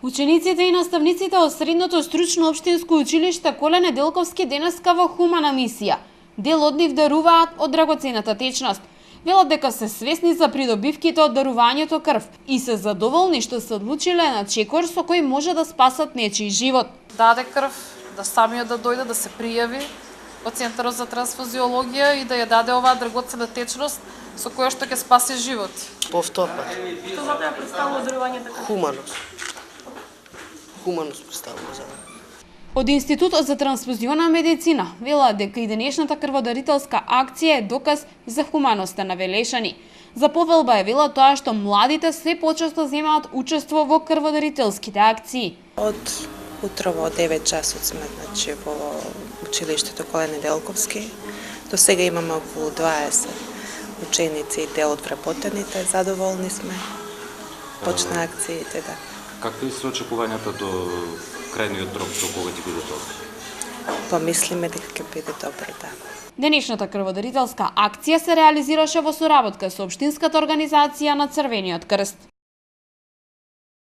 Учениците и наставниците од Средното стручно општинско училиште Коле Неделковски денеска во хумана мисија. Дел од нив даруваат од драгоцената течност. Велат дека се свесни за придобивките од дарувањето крв и се задоволни што се одлучиле на чекор со кој може да спасат нечiji живот. Даде крв, да самиот да дојде да се пријави во Центарот за трансфузиологија и да ја даде оваа драгоцена течност со која што ќе спаси животи. Повтор пат. Што за тоа представува дарувањето крв? Хуманост. Хуманост представува за мене. Од Институтот за трансфузиона медицина велат дека и денешната крводарителска акција е доказ за хуманоста на Велешани. За повелба е вела тоа што младите се почесто земаат учество во крводарителските акции. Од утрово од 9 часот сме во училиштето Коле Неделковски. До сега имаме околу 20 ученици и дел од вработените. Задоволни сме. Почна акциите, да. Какви се очекувањата до крајниот рок до кога ќе биде тоа? Помислиме дека ќе биде добро, да. Денешната крводарителска акција се реализираше во соработка со Општинската организација на Црвениот крст.